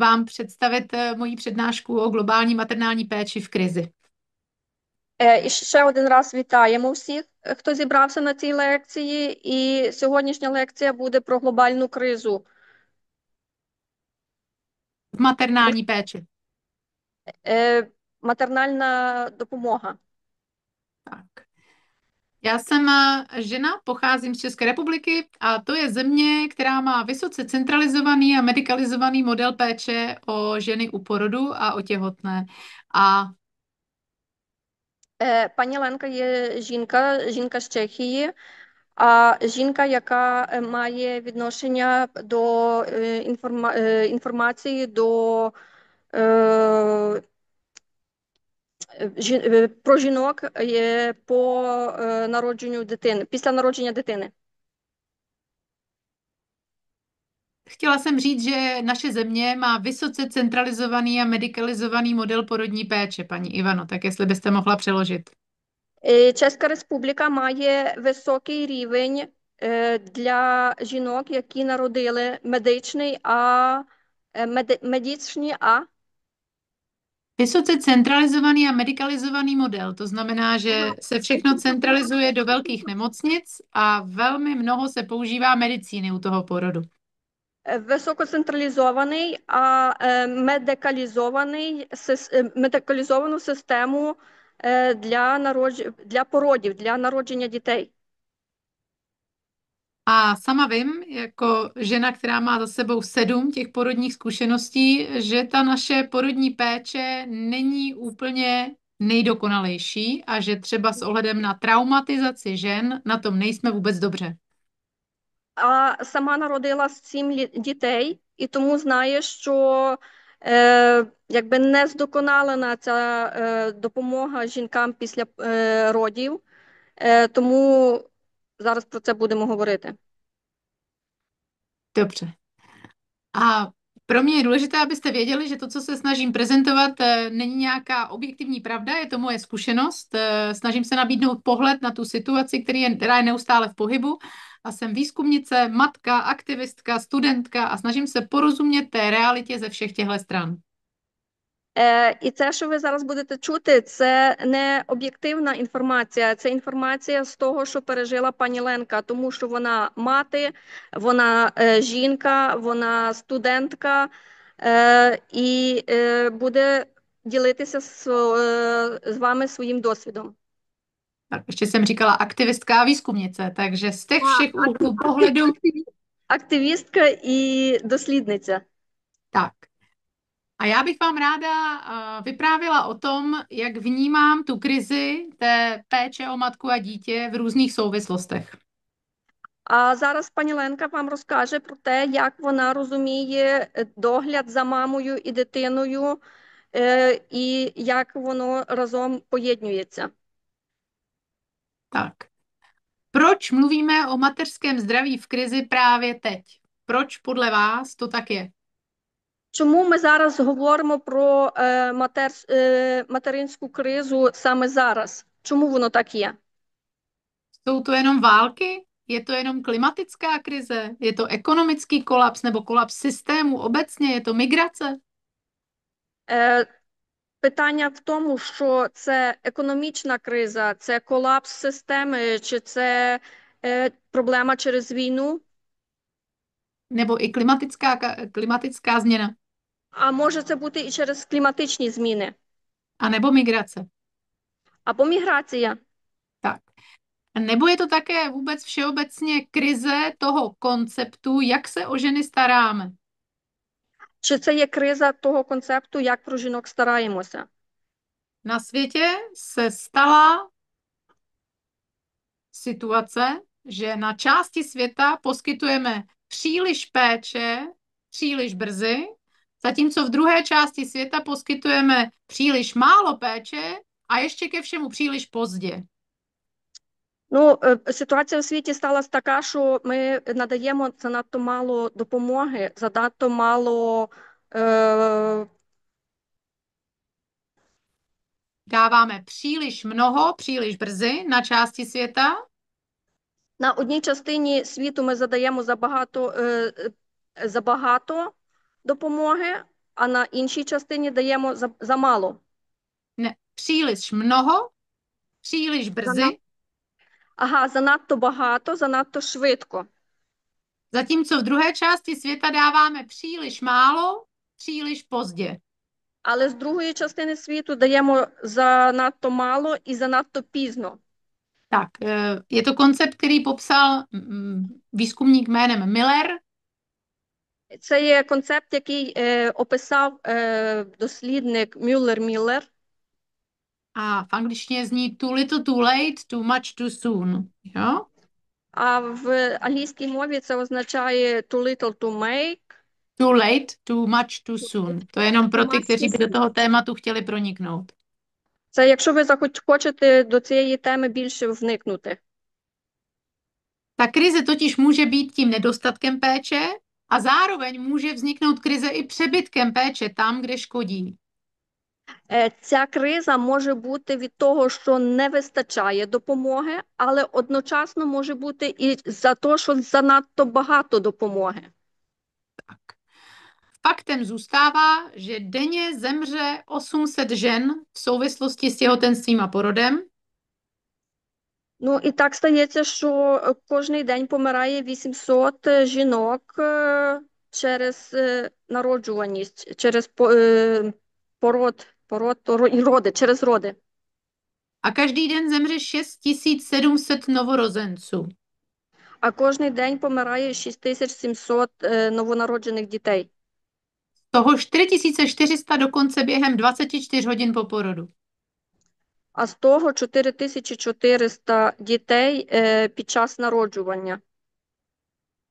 vám představit moji přednášku o globální maternální péči v krizi. І ще один раз вітаємо всіх, хто зібрався на цій лекції. І сьогоднішня лекція буде про глобальну кризу. V maternální péči. Матернальна допомога. Tak. Já jsem žena, pocházím z České republiky a to je země, která má vysoce centralizovaný a medicalizovaný model péče o ženy u porodu a o těhotné. A Пані Ленка є жінка з Чехії, а жінка, яка має відношення до інформації про жінок по народженню дитини, після народження дитини. chtěla jsem říct, že naše země má vysoce centralizovaný a medicalizovaný model porodní péče, paní Ivano, tak jestli byste mohla přeložit. Чеська Республіка має високий рівень для жінок, які народили медичний, Vysoce centralizovaný a medicalizovaný model, to znamená, že se všechno centralizuje do velkých nemocnic a velmi mnoho se používá medicíny u toho porodu. високоцентралізований, медикалізовану систему для породів, для народження дітей. A sama vím, jako žena, která má za sebou 7 těch porodních zkušeností, že ta naše porodní péče není úplně nejdokonalejší a že třeba s ohledem na traumatizaci žen na tom nejsme vůbec dobře. А сама народила 7 дітей, і тому знає, що якби не здоконалена ця допомога жінкам після родів, тому зараз про це будемо говорити. Dobře. A pro mě je důležité, abyste věděli, že to, co se snažím prezentovat, není nějaká objektivní pravda, je to moje zkušenost. Snažím se nabídnout pohled na tu situaci, která je neustále v pohybu. A jsem výzkumnice, matka, aktivistka, studentka a snažím se porozumět té realitě ze všech těchto stran. І це, що ви зараз будете чути, це не об'єктивна інформація, це інформація з того, що пережила пані Ленка, тому що вона мати, вона жінка, вона студентка і буде ділитися з вами своїм досвідом. Tak ještě jsem říkala aktivistka a výzkumnice, takže z těch všech А, úhlů pohledu, Активістка і дослідниця. tak. A já bych vám ráda vyprávěla o tom, jak vnímám tu krizi té péče o matku a dítě v různých souvislostech. А зараз пані Ленка вам розкаже про те, як вона розуміє догляд за мамою і дитиною, і як воно разом поєднується. Tak. Proč mluvíme o mateřském zdraví v krizi právě teď? Proč podle vás to tak je? Чому ми зараз говоримо про материнську кризу саме зараз? Чому воно так є? Jsou to jenom války? Je to jenom klimatická krize? Je to ekonomický kolaps nebo kolaps systému obecně? Je to migrace? Е, Питання в тому, що це економічна криза, це колапс системи, чи це проблема через війну, Nebo i klimatická změna? а може це бути і через кліматичні зміни, A nebo migrace? або міграція. Tak. Nebo je to také vůbec všeobecně krize toho konceptu, jak se o ženy staráme? Чи це є криза того концепту, як про жінок стараємося? Na světě se stala situace, že na části světa poskytujeme příliš péče příliš brzy, zatímco v druhé části světa poskytujeme příliš málo péče a ještě ke všemu příliš pozdě. Ну, ситуація у світі сталася така, що ми надаємо занадто мало допомоги, занадто мало Dáváme příliš mnoho, příliš brzy na části světa на одній частині світу ми задаємо забагато допомоги, а на іншій частині даємо замало. Ne, příliš mnoho, příliš Занад... brzy, Ага, занадто багато, занадто швидко. zatímco v druhé části světa dáváme příliš málo, příliš pozdě. Але з другої частини світу даємо занадто мало і занадто пізно. Tak, je to koncept, který popsal výzkumník jménem Miller. Це є концепт, який описав дослідник Мюллер-Міллер. A v angličtině zní too little too late, too much too soon. Jo? А в англійській мові це означає too little to make, Too late, too much too soon. To je jenom too pro ty, much kteří too by do soon. toho tématu chtěli proniknout. Це якщо ви хочете до цієї теми більше вникнути. Ta krize totiž může být tím nedostatkem péče a zároveň může vzniknout krize i přebytkem péče tam, kde škodí. Ця криза може бути від того, що не вистачає допомоги, але одночасно може бути і за те, що занадто багато допомоги. Tak. Faktem zůstává, že denně zemře 800 žen v souvislosti s těhotenstvím a porodem. Ну і так стається, що кожний день помирає 800 жінок через народжуваність, через роди, через роди. A každý den zemře 6700 novorozenců. А кожний день помирає 6700 новонароджених дітей. Z toho 4400 dokonce během 24 hodin po porodu. А з того 4400 дітей під час народжування.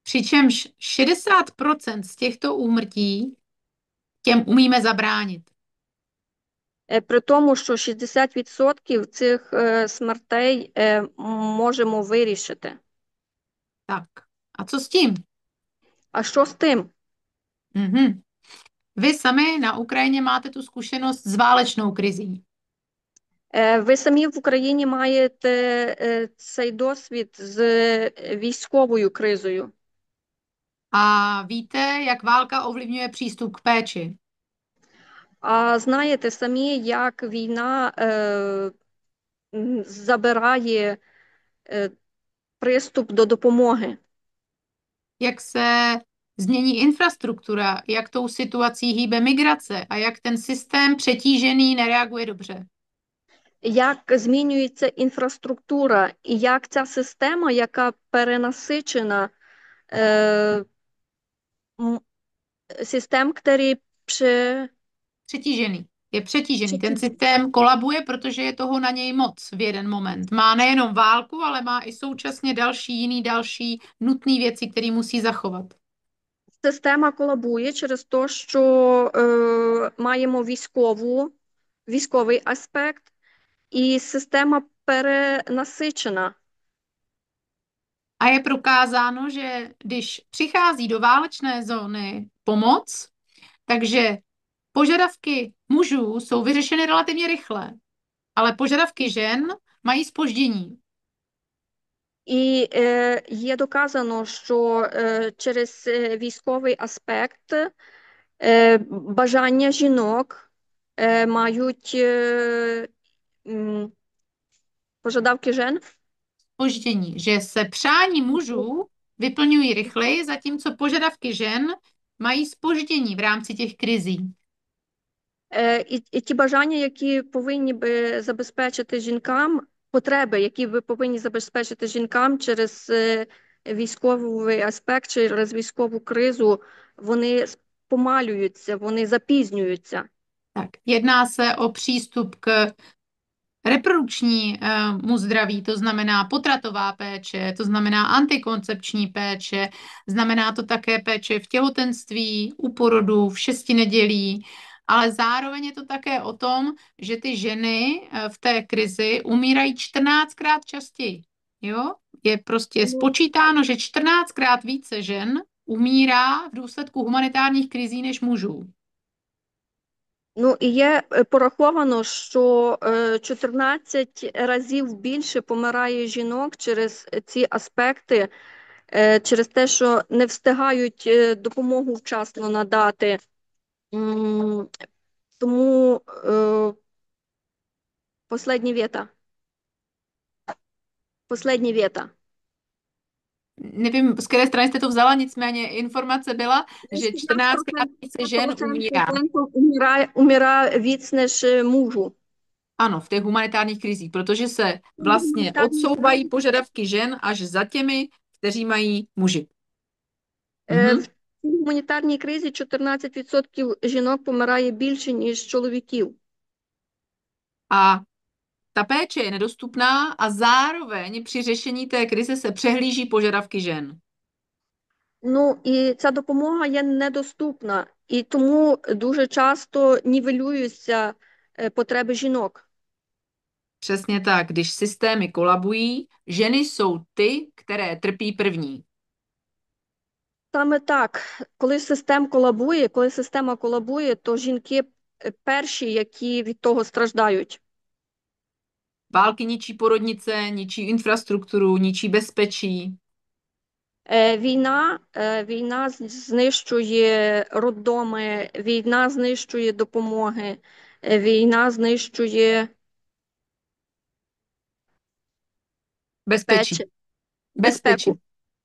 Přičemž 60% z těchto úmrtí těm umíme zabránit. При тому, що 60% цих смертей можемо вирішити. Tak, a co s tím? А що з тим? Mhm. Vy sami na Ukrajině máte tu zkušenost s válečnou krizí. Ви самі в Україні маєте цей досвід з військовою кризою. A víte, jak válka ovlivňuje přístup k péči. А знаєте самі, як війна забирає приступ до допомоги. Jak se změní infrastruktura, jak tou situací hýbe migrace a jak ten systém přetížený nereaguje dobře. Як змінюється інфраструктура і як ця система, яка перенасичена, systém, který Přetížený. Je přetížený. Ten systém kolabuje, protože je toho na něj moc v jeden moment. Má nejenom válku, ale má i současně další nutné věci, které musí zachovat. Система колабує через те, що маємо військовий аспект, і система перенасичена. A je prokázáno, že když přichází do válečné zóny pomoc, takže požadavky mužů jsou vyřešeny relativně rychle, ale požadavky žen mají zpoždění. І є доказано, що через військовий аспект бажання жінок мають požadavky žen? Zpoždění, že se přání mužů vyplňují rychleji, zatímco požadavky žen mají zpoždění v rámci těch krizí. І ті бажання, які повинні би забезпечити жінкам, потреби, які ви повинні забезпечити жінкам через військовий аспект, через військову кризу, вони помалюються, вони запізнюються. Tak, jedná se o přístup k reprodukčnímu zdraví, to znamená potratová péče, to znamená antikoncepční péče, znamená to také péče v těhotenství, u porodu, v 6 nedělí, ale zároveň je to také o tom, že ty ženy v té krizi umírají 14krát častěji. Jo? Je prostě spočítáno, že 14krát více žen umírá v důsledku humanitárních krizí než mužů. Ну, і є пораховано, що 14 разів більше помирає жінок через ці аспекти, через те, що не встигають допомогу вчасно надати. М, Тому последня вета. Последня вета. Nevím, z které strany jste to vzala, nicméně informace byla, že 14krát více žen 15% umírá. умирає víc než mužů. Ano, v těch humanitárních krizích, protože se vlastně Гуманітарні odsouvají požadavky žen až za těmi, kteří mají muži. В Mhm. цій гуманітарній кризі 14% жінок помирає більше, ніж чоловіків. A ta péče je nedostupná a zároveň při řešení té krize se přehlíží požadavky žen. Ну і ця допомога є недоступна, і тому дуже часто нівелюються потреби жінок. Přesně tak, když systémy kolabují, ženy jsou ty, které trpí první. Саме так, коли система колабує, то жінки перші, які від того страждають. Války ničí porodnice, ničí infrastrukturu, ničí bezpečí. Війна знищує роддоми, війна знищує допомоги, війна знищує Bezpečí. печі, Bezpečí. безпеку. Jo?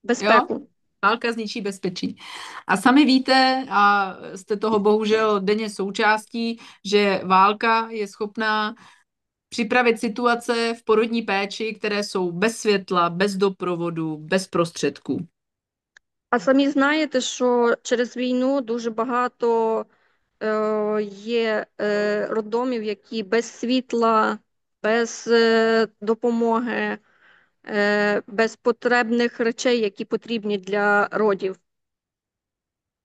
Безпеку. Válka zničí bezpečí. A sami víte, a jste toho bohužel denně součástí, že válka je schopná připravit situace v porodní péči, které jsou bez světla, без doprovodu, bez prostředků. А самі знаєте, що через війну дуже багато є роддомів, які без світла, без допомоги, без потребних речей, які потрібні для родів.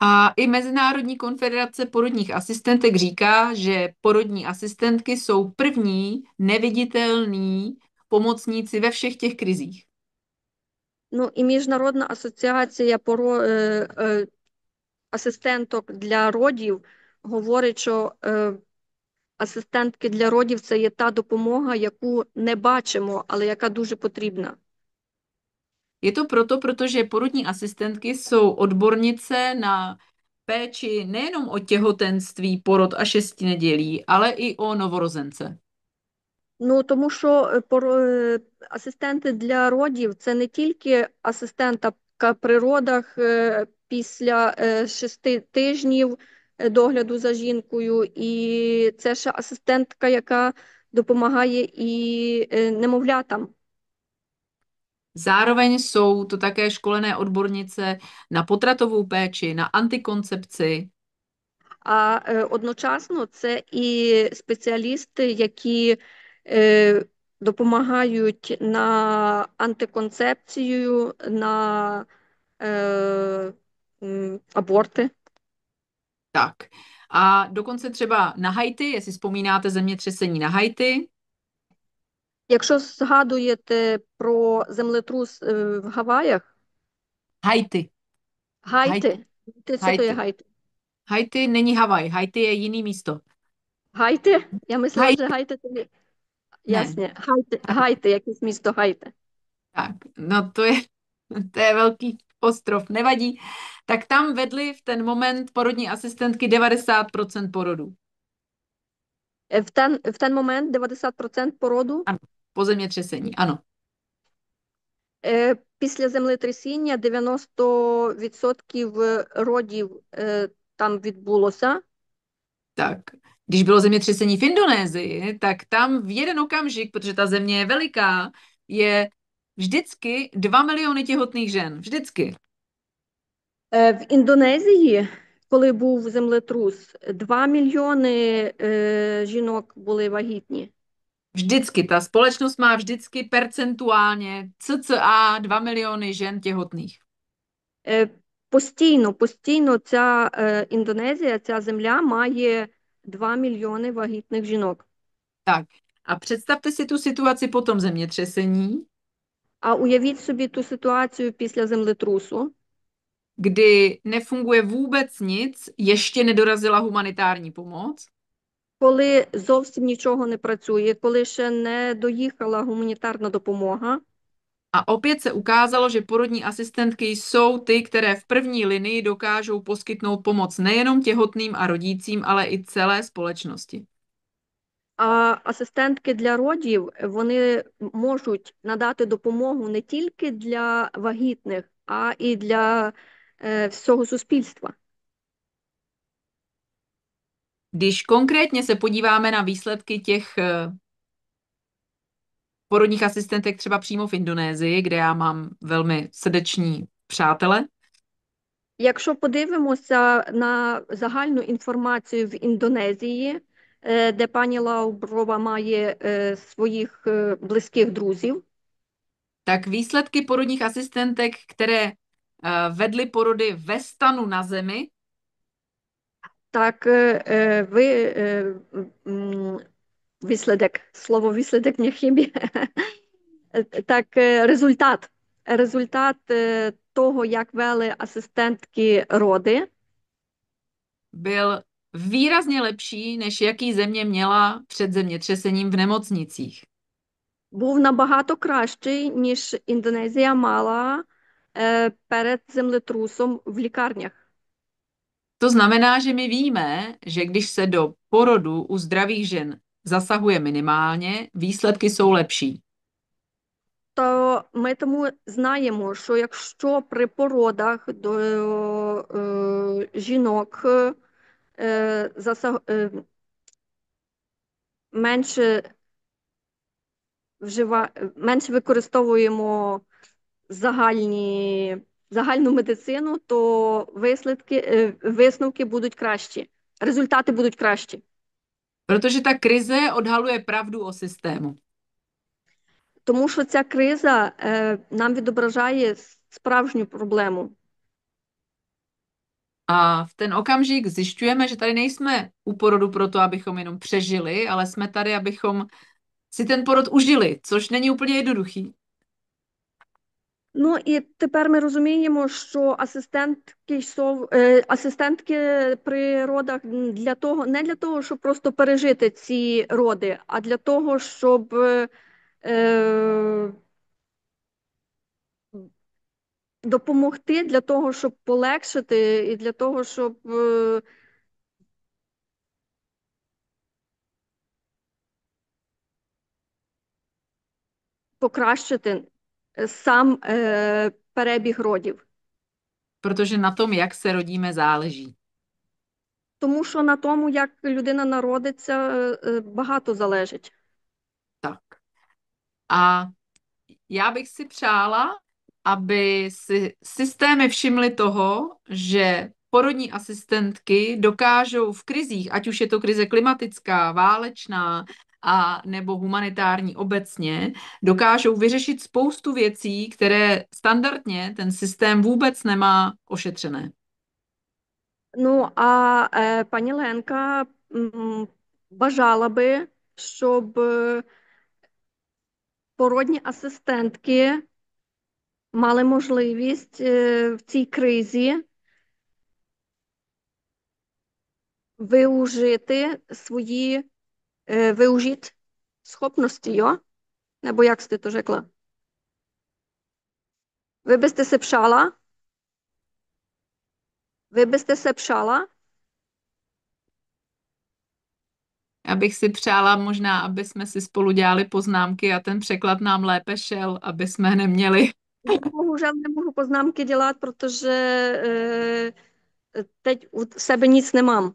A i Mezinárodní konfederace porodních asistentek říká, že porodní asistentky jsou první neviditelní pomocníci ve všech těch krizích. Ну і Міжнародна асоціація асистенток для родів говорить, що асистентки для родів це є та допомога, яку не бачимо, але яка дуже потрібна. Je to proto, protože porodní asistentky jsou odbornice na péči nejenom o těhotenství, porod a 6 nedělí, ale i o novorozence. Ну тому що асистенти для родів це не тільки асистентка при родах після 6 тижнів догляду за жінкою, і це ще асистентка, яка допомагає і немовлятам. Zároveň jsou to také školené odbornice na potratovou péči, na antikoncepci. А одночасно це і спеціалісти, які допомагають на антиконцепцію, на аборти. Tak. A dokonce třeba na Haiti, jestli vzpomínáte zemětřesení na Haiti, Якщо згадуєте про землетрус в Гаваях, Haiti, Haiti, Гайти, це то є Haiti. Гайти. Haiti není Havaj, Haiti je jiný místo. Гайти? Я мислила, що Haiti, Гайти це є. ne, Ясне. Гайти, якесь місто Гайти. tak, no to je velký ostrov, nevadí. Tak tam vedli v ten moment porodní asistentky 90% porodů. В ten момент 90% породу. Ano, po zemětřesení, ano. Після землетрясіння 90% родів там відбулося. Tak, když bylo zemětřesení v Indonésii, tak tam v jeden okamžik, protože ta země je veliká, je vždycky 2 miliony těhotných žen. Vždycky. В Індонезії, коли був землетрус, 2 мільйони жінок були вагітні. Vždycky. Ta společnost má vždycky percentuálně cca 2 miliony žen těhotných. Постійно ця Індонезія, ця земля має 2 мільйони вагітних жінок. Tak. A představte si tu situaci po tom zemětřesení, А уявіть собі ту ситуацію після землетрусу, kdy nefunguje vůbec nic, ještě nedorazila humanitární pomoc. коли зовсім нічого не працює, коли ще не доїхала гуманітарна допомога. A opět se ukázalo, že porodní asistentky jsou ty, které v první linii dokážou poskytnout pomoc nejenom těhotným a rodícím, ale i celé společnosti. А асистентки для родів, вони можуть надати допомогу не тільки для вагітних, а і для всього суспільства. Když konkrétně se podíváme na výsledky těch porodních asistentek třeba přímo v Indonésii, kde já mám velmi srdeční přátele, Якщо подивимося на загальну інформацію в Індонезії, де пані Лауброва має своїх близьких друзів, tak výsledky porodních asistentek, které vedly porody ve stanu na zemi, так ви вислідок, слово вислідок не хібі, так результат того, як вели асистентки роди, byl výrazně lepší, než jaký země měla před zemětřesením v nemocnicích. був набагато кращий, ніж Індонезія мала перед землетрусом в лікарнях. To znamená, že my víme, že když se do porodu u zdravých žen zasahuje minimálně, výsledky jsou lepší. То ми тому знаємо, що якщо при породах до жінок менше менше використовуємо загальну медицину, то висновки будуть кращі, результати будуть кращі. Protože ta krize odhaluje pravdu o systému. Тому що ця криза нам відображає справжню проблему. A v ten okamžik zjišťujeme, že tady nejsme u porodu proto, abychom jenom přežili, ale jsme tady, abychom si ten porod užili, což není úplně jednoduchý. Ну і тепер ми розуміємо, що асистентки при родах для того, не для того, щоб просто пережити ці роди, а для того, щоб допомогти, для того, щоб полегшити, і для того, щоб покращити сам перебіг родів. Protože na tom, jak se rodíme, záleží. Тому що на тому, як людина народиться, багато залежить. Tak. A já bych si přála, aby si systémy všimly toho, že porodní asistentky dokážou v krizích, ať už je to krize klimatická, válečná a nebo humanitární obecně, dokážou vyřešit spoustu věcí, které standardně ten systém vůbec nemá ošetřené. Ну, а пані Ленка бажала би, щоб породні асистентки мали можливість в цій кризі виужити schopnosti, jo? Nebo jak jste to řekla? Vy byste se přála? Vy byste se přála? Já bych si přála možná, aby jsme si spolu dělali poznámky a ten překlad nám lépe šel, aby jsme neměli. Bohužel nemůžu poznámky dělat, protože teď u sebe nic nemám.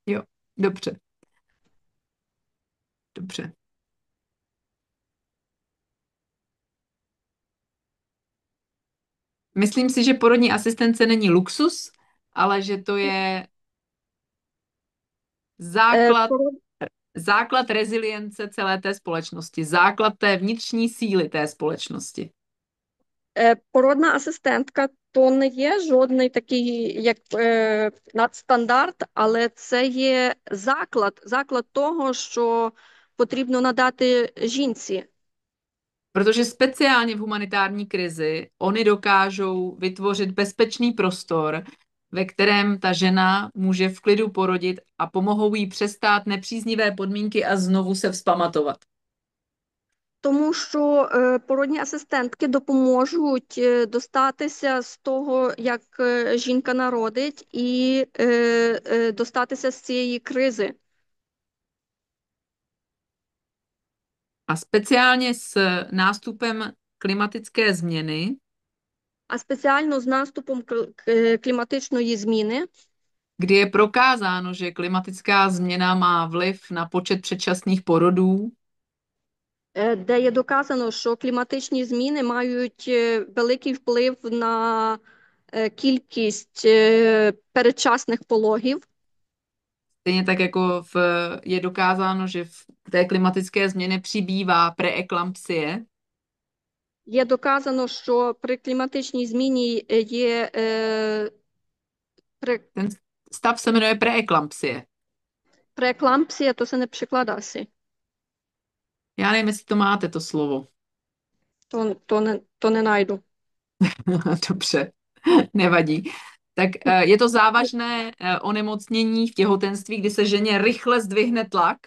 Jo, dobře. Dobře. Myslím si, že porodní asistence není luxus, ale že to je základ, základ rezilience celé té společnosti, základ té vnitřní síly té společnosti. Породна асистентка то не є жодний такий як надстандарт, але це є заклад того, що потрібно надати жінці. Protože speciálně v humanitární krizi oni dokážou vytvořit bezpečný prostor, ve kterém ta žena může v klidu porodit a pomohou jí přestát nepříznivé podmínky a znovu se vzpamatovat. Тому що породні асистентки допоможуть достатися з того, як жінка народить, і достатися з цієї кризи. A speciálně s nástupem klimatické změny, А спеціально з наступом кліматичної зміни, kdy je prokázáno, že klimatická změna má vliv na počet předčasných porodů, де є доказано, що кліматичні зміни мають великий вплив на кількість передчасних пологів. stejně tak jako je dokázáno, že v té klimatické změně přibývá preeklampsie, Є доказано, що при кліматичній зміні є ten stav se jmenuje preeklampsie. прееклампсія, то це не překládá Já nevím, jestli to máte, to slovo. To не najdu. Dobře, nevadí. Tak je to závažné onemocnění v těhotenství, kdy se ženě rychle zdvihne tlak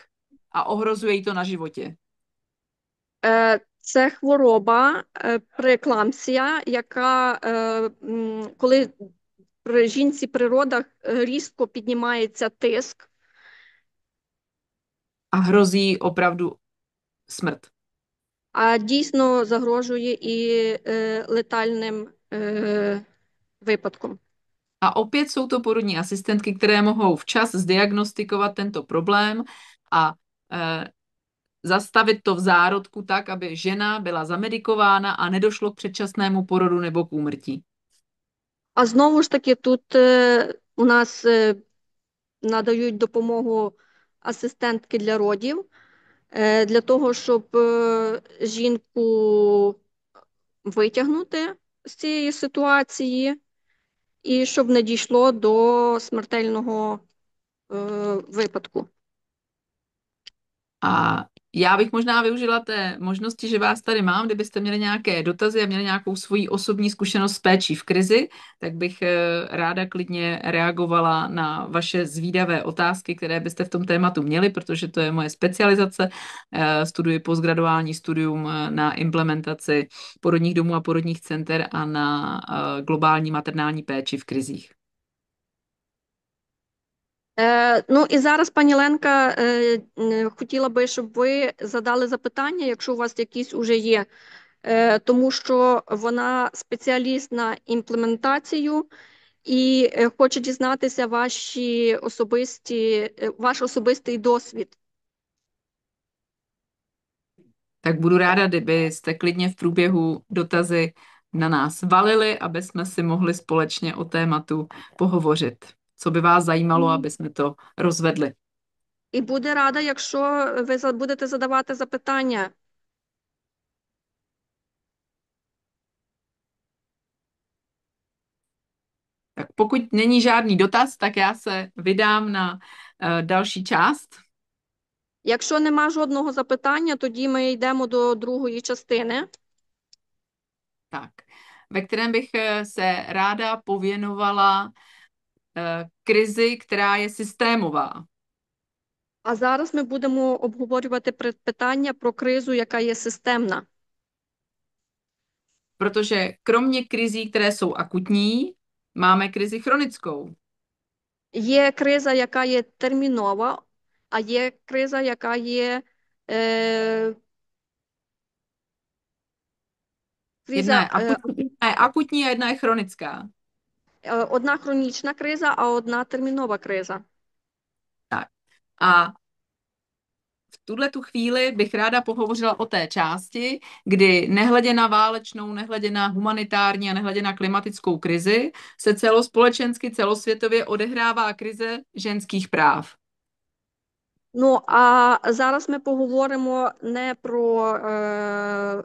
a ohrozuje jí to na životě. Це хвороба, прееклампсія, яка, коли при жінці при родах різко піднімається тиск, A hrozí opravdu smrt. а дійсно загрожує і летальним випадком. A opět jsou to porodní asistentky, které mohou včas zdiagnostikovat tento problém a zastavit to v zárodku tak, aby žena byla zamedikována a nedošlo k předčasnému porodu nebo k úmrtí. А знову ж таки, тут у нас надають допомогу асистентки для родів, для того, щоб жінку витягнути з цієї ситуації і щоб не дійшло до смертельного випадку. A já bych možná využila té možnosti, že vás tady mám, kdybyste měli nějaké dotazy a měli nějakou svoji osobní zkušenost s péčí v krizi, tak bych ráda klidně reagovala na vaše zvídavé otázky, které byste v tom tématu měli, protože to je moje specializace. Studuji postgraduální studium na implementaci porodních domů a porodních center a na globální maternální péči v krizích. Ну і зараз, пані Ленка, хотіла би, щоб ви задали запитання, якщо у вас якісь уже є, тому що вона спеціаліст на імплементацію і хоче дізнатися ваш особистий досвід. Tak budu ráda, kdybyste klidně v průběhu dotazy na nás valili, aby jsme si mohli společně o tématu pohovořit. Co by vás zajímalo, aby jsme to rozvedli. І буде рада, якщо ви будете задавати запитання. Tak pokud není žádný dotaz, tak já se vydám na další část. Якщо нема жодного запитання, тоді ми йдемо до другої частини. Tak, ve kterém bych se ráda pověnovala krizi, která je systémová. А зараз ми будемо обговорювати питання про кризу, яка є системна. Protože kromě krizí, které jsou akutní, máme krizi chronickou. Є криза, яка є термінова, а є криза, яка є Jedna криза, je akutní a jedna je chronická. одна хронічна криза, а одна термінова криза. Tak. A v tuhletu chvíli bych ráda pohovořila o té části, kdy nehledě na válečnou, nehledě na humanitární a nehledě na klimatickou krizi se celospolečensky, celosvětově odehrává krize ženských práv. Ну, а зараз ми поговоримо не про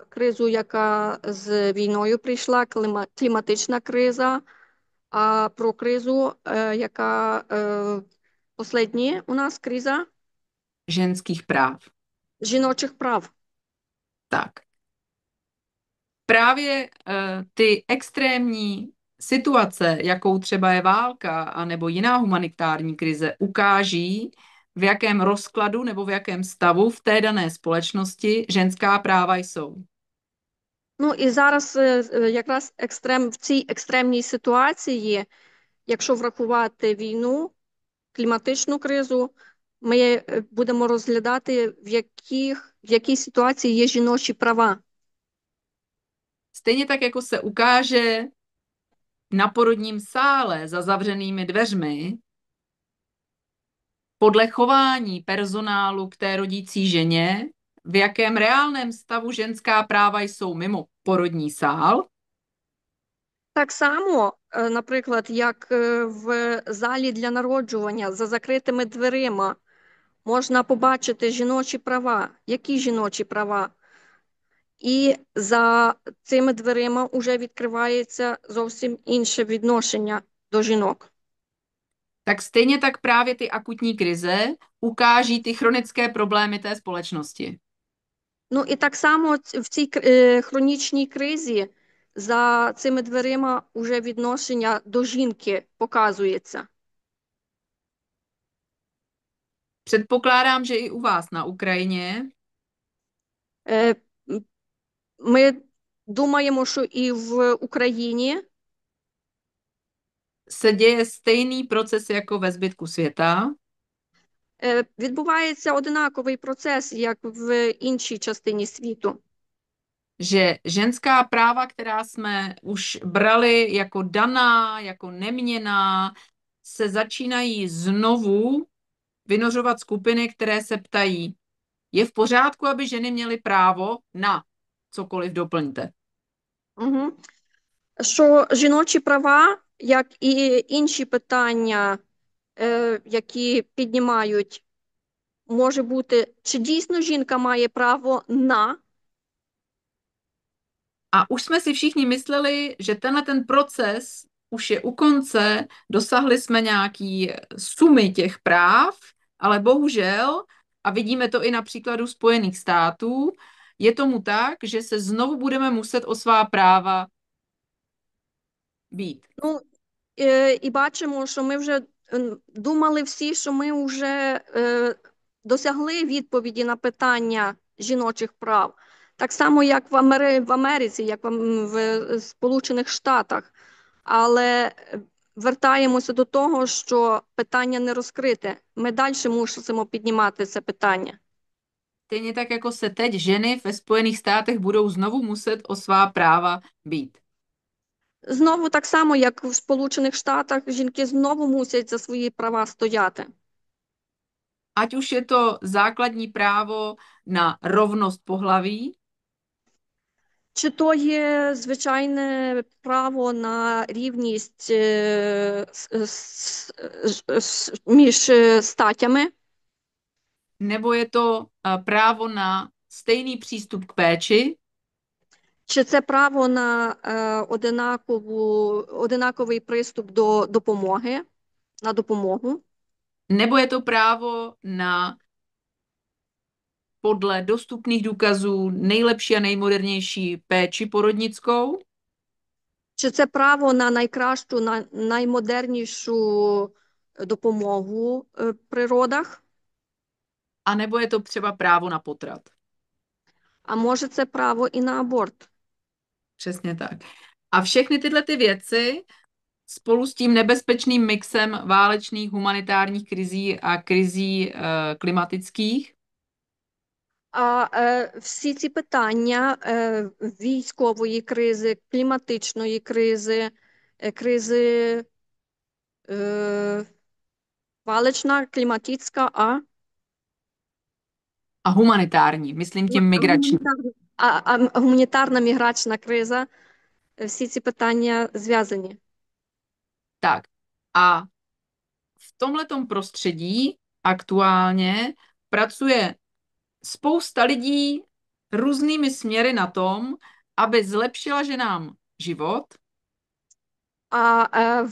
кризу, яка з війною прийшла, кліматична криза, а про кризу, яка останні у нас криза Ženských práv. жіночих прав. Tak. Právě ty extrémní situace, jakou třeba je válka anebo jiná humanitární krize, ukáží, v jakém rozkladu nebo v jakém stavu v té dané společnosti ženská práva jsou. Ну і зараз якраз в цій екстремній ситуації, якщо врахувати війну, кліматичну кризу, ми будемо розглядати, в якій ситуації є жіночі права. Stejně tak, jako se ukáže na porodním sále za zavřenými dveřmi, podle chování personálu k té rodící ženě, v jakém reálném stavu ženská práva jsou mimo porodní sál. Так само, наприклад, як в залі для народжування за закритими дверима можна побачити жіночі права. Які жіночі права? І за цими дверима вже відкривається зовсім інше відношення до жінок. Tak stejně tak právě ty akutní krize ukáží ty chronické problémy té společnosti. Ну і так само в цій хронічній кризі за цими дверима вже відношення до жінки показується. Předpokládám, že i u vás na Ukrajině Ми думаємо, що і в Україні se děje stejný proces jako ve zbytku světa, відбувається одинаковий процес, як в іншій частині світу. že ženská práva, která jsme už brali jako daná, jako neměnná, se začínají znovu vynořovat skupiny, které se ptají, je v pořádku, aby ženy měly právo na cokoliv doplňte. Угу. Що жіночі права, як і інші питання, які піднімають, може бути, чи дійсно жінка має право на. A už jsme si všichni mysleli, že tenhle ten proces už je u konce, dosahli jsme nějaký sumy těch práv, ale bohužel, a vidíme to i na příkladu Spojených států, je tomu tak, že se znovu budeme muset o svá práva bít. Ну, і бачимо, що ми вже думали всі, що ми вже досягли відповіді на питання жіночих прав. Так само, як в Америці, як в Сполучених Штатах. Але вертаємося до того, що питання не розкрите. Ми далі мусимо піднімати це питання. Stejně tak, jako se teď ženy ve Spojených státech budou znovu muset o svá práva být. Знову так само, як в Сполучених Штатах, жінки знову мусять за свої права стояти. Ať už je to základní právo na rovnost pohlaví, Чи то є звичайне право на рівність між статями? nebo je to právo na stejný přístup k péči, Чи це право на одинаковий приступ до допомоги, на допомогу? nebo je to právo na podle dostupných důkazů nejlepší a nejmodernější péči porodnickou, Чи це право на найкращу, на наймодернішу допомогу при родах? a nebo je to třeba právo na potrat. А може це право і на аборт? Přesně tak. A všechny tyhle ty věci spolu s tím nebezpečným mixem válečných humanitárních krizí a krizí klimatických А всі ці питання військової кризи, кліматичної кризи, кризи válečná, klimatická a humanitární, myslím tím migrační. a гуманітарна міграційна криза, всі ці питання зв'язані. Tak a v tomhletom prostředí aktuálně pracuje spousta lidí různými směry na tom, aby zlepšila ženám život. А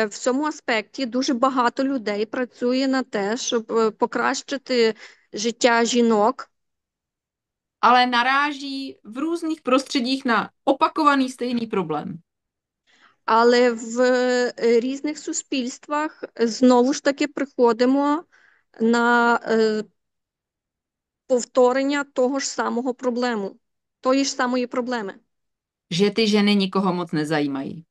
в цьому аспекті дуже багато людей працює на те, щоб покращити життя жінок. Ale naráží v různých prostředích na opakovaný stejný problém. Але в різних суспільствах знову ж таки приходимо на повторення того ж самого проблему, тої ж самої проблеми. Že ty ženy nikoho moc nezajímají.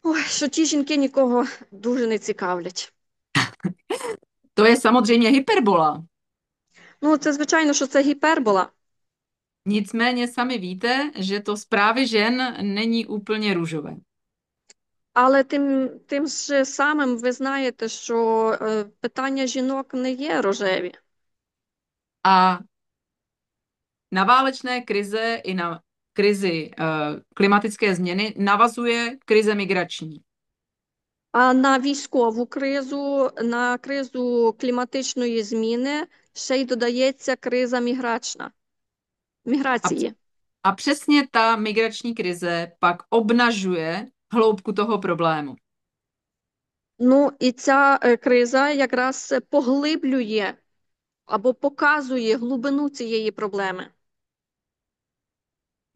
Ой, що ті жінки нікого дуже не цікавлять. To je samozřejmě hyperbola. Ну, це звичайно, що це гіпербола. Nicméně sami víte, že to zprávy žen není úplně růžové. Але тим же самим ви знаєте, що питання жінок не є рожеві. A na válečné krize i na krizi klimatické změny navazuje krize migrační. А на військову кризу, на кризу кліматичної зміни ще й додається криза A, міграції. a přesně ta migrační krize pak obnažuje hloubku toho problému. Ну і ця криза якраз поглиблює або показує глибину цієї проблеми.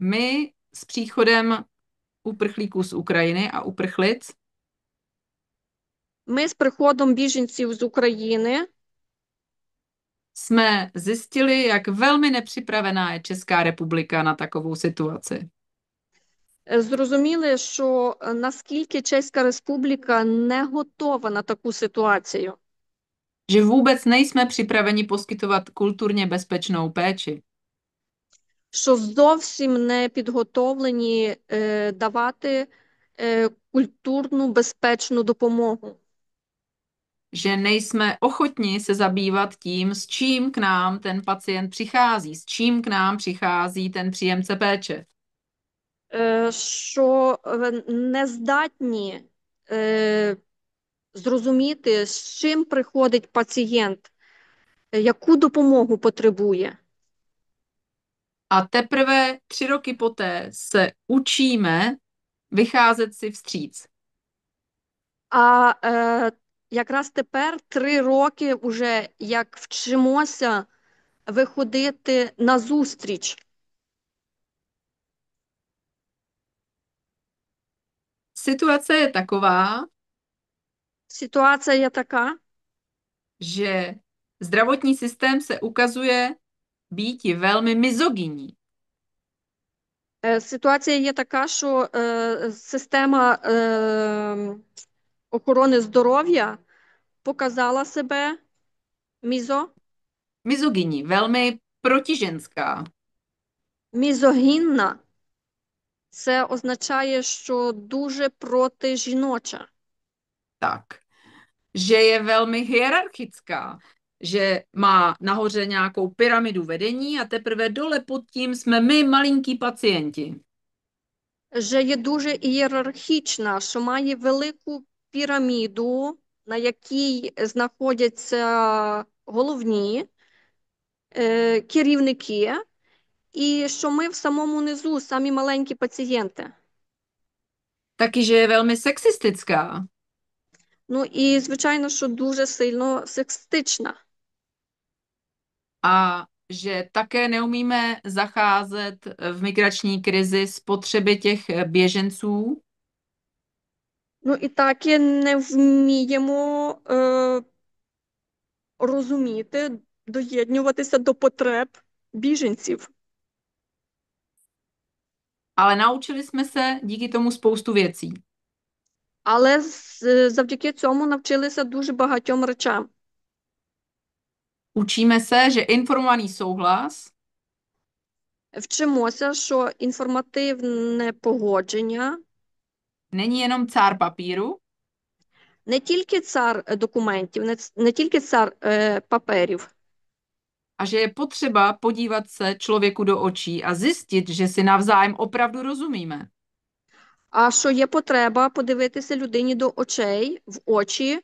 My s příchodem uprchlíků z Ukrajiny a uprchlic Ми з приходом біженців з України jsme zjistili, jak velmi nepřipravená je Česká republika na takovou situaci. зрозуміли, що наскільки Чеська Республіка не готова на таку ситуацію. Že vůbec nejsme připraveni poskytovat kulturně bezpečnou péči. Що зовсім не підготовлені давати культурну безпечну допомогу. Že nejsme ochotni se zabývat tím, s čím k nám ten pacient přichází, s čím k nám přichází ten příjemce péče. Що не здатні зрозуміти, з чим приходить пацієнт, яку допомогу потребує. A teprve 3 roky poté se učíme vycházet si vstříc. А якраз тепер 3 роки вже як вчимося виходити назустріч. Situace je taková, Ситуація є така, že zdravotní systém se ukazuje býti velmi mizogyní. Ситуація є така, що система охорони здоров'я показала себе Mizogyní, velmi protiženská. мізогінна. Це означає, що дуже протижіноча. Tak, že je velmi hierarchická, že má nahoře nějakou pyramidu vedení a teprve dole pod tím jsme my, malinký pacienti. Že є дуже ієрархічна, що має велику піраміду, на якій знаходяться головні керівники, і що ми в самому низу, самі маленькі пацієнти. Taky, že je velmi sexistická. Ну і, звичайно, що дуже сильно сексистична. A že také neumíme zacházet v migrační krizi s potřeby těch běženců. Ну і так і не вміємо розуміти, доєднуватися до потреб біженців. Ale naučili jsme se díky tomu spoustu věcí. Але завдяки цьому навчилися дуже багатьом речам. Učíme se, že informovaný souhlas Вчимося, що інформативне погодження není jenom cár papíru, не тільки цар документів, не тільки цар паперів, a že je potřeba podívat se člověku do očí a zjistit, že si navzájem opravdu rozumíme. а що є потреба подивитися людині до очей, в очі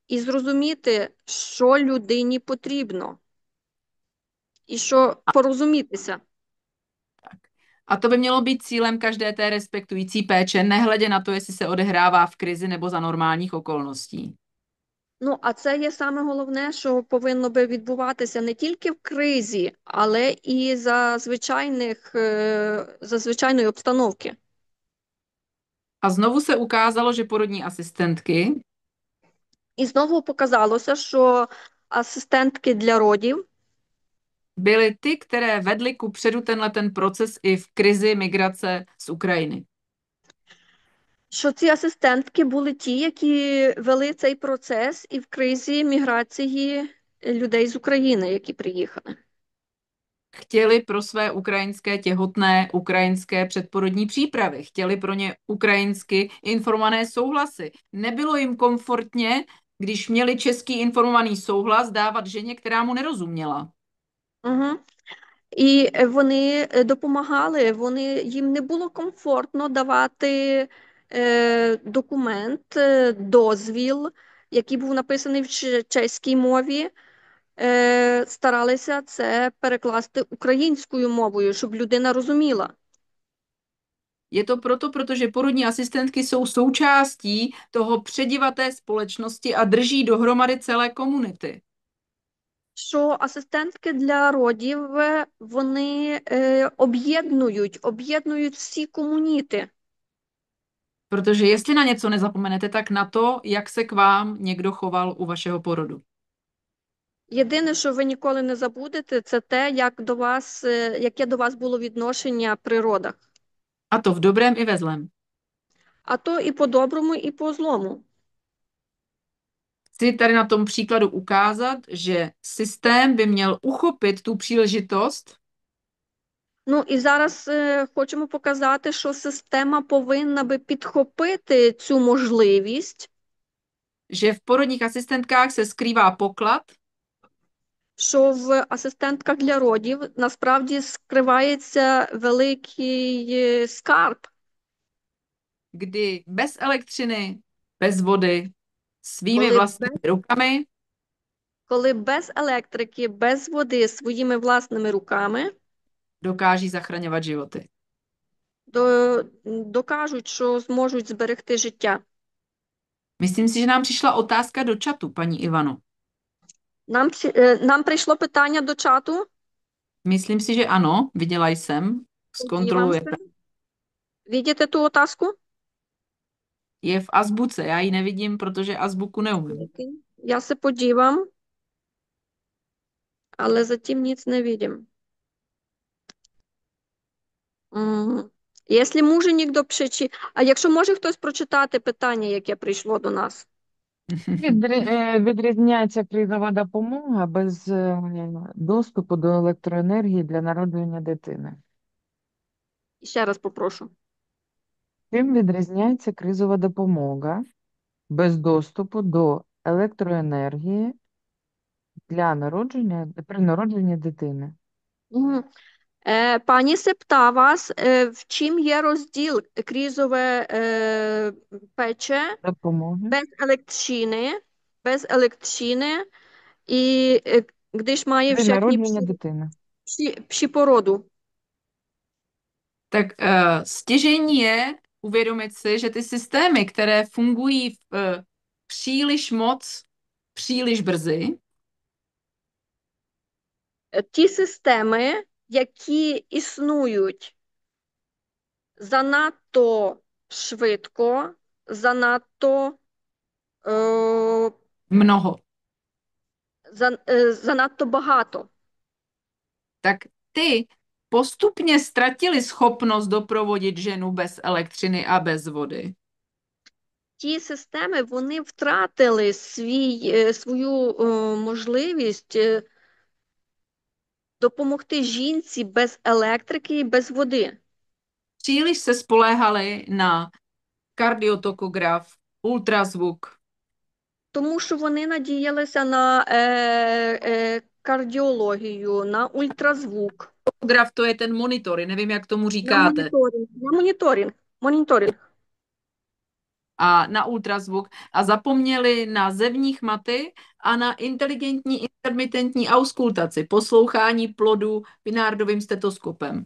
і зрозуміти, що людині потрібно. І що порозумітися. A to by mělo být cílem každé té respektující péče, nehledě na to, jestli se odehrává v krizi nebo za normálních okolností. Ну, а це є саме головне, що повинно би відбуватися не тільки в кризі, але і за звичайної обстановки. A znovu se ukázalo, že porodní asistentky І знову показалося, що асистентки для родів, byly ty, které vedly ku předu ten proces i v krizi migrace z Ukrajiny. що ці асистентки були ті, які вели цей процес і в кризі міграції людей з України, які приїхали. Chtěli pro své ukrajinské těhotné ukrajinské předporodní přípravy, chtěli pro ně ukrajinsky informované souhlasy. Nebylo jim komfortně, když měli český informovaný souhlas, dávat ženě, která mu nerozuměla. Угу. І вони допомагали, їм не було комфортно давати документ, дозвіл, який був написаний в чеській мові. Старалися це перекласти українською мовою, щоб людина розуміла. Je to proto, protože porodní asistentky jsou součástí toho předivaté společnosti a drží dohromady celé komunity. Що асистентки для родів, вони об'єднують всі комуніти. Protože jestli na něco nezapomenete, tak na to, jak se k vám někdo choval u vašeho porodu. Єдине, що ви ніколи не забудете, це те, яке до вас було відношення при родах. A to v dobrém i ve zlém. А то і по-доброму, і по-злому. Chci tady na tom příkladu ukázat, že systém by měl uchopit tu příležitost, Ну і зараз хочемо показати, що система повинна би підхопити цю можливість, že v porodních asistentkách se skrývá poklad, що в асистентках для родів насправді скривається великий скарб, kdy bez elektřiny, bez vody, svými коли vlastními rukami коли без електрики, без води, своїми власними руками dokáží zachraňovat životy. докажуть, що зможуть зберегти життя. Myslím si, že nám přišla otázka do chatu, paní Ivano. Нам прийшло питання до чату. Myslím si, že ano, viděla jsem, zkontrolujete. Vidíte tu otázku? Je v azbuce, já ji nevidím, protože azbuku neumím. Я се подívám, але затім ніц не видим. Якщо може ніхто а якщо може хтось прочитати питання, яке прийшло до нас? Відрізняється кризова допомога без доступу до електроенергії для народження дитини. Ще раз попрошу. Чим відрізняється кризова допомога без доступу до електроенергії при народженні дитини? Пані Септа вас, в чим є розділ кризове пече Допомоги без електричини і gdyż має при всякні народженні дитини. psi porodu. Tak stěžení je uvědomit si, že ty systémy, které fungují příliš moc, příliš brzy, ті системи, які існують занадто швидко, занадто mnoho, занадто багато. tak ty postupně ztratili schopnost doprovodit ženu bez elektřiny a bez vody. Ті системи, вони втратили свою можливість допомогти жінці без електрики і без води. Příliš se spoléhali na kardiotokograf, ultrazvuk. Тому що вони надіялися на кардіологію, на ультразвук. Tokograf to je ten monitor, nevím, jak tomu říkáte. На моніторинг. A na ultrazvuk a zapomněli na zevní chmaty a na inteligentní intermitentní auskultaci, poslouchání plodu binárdovým stetoskopem.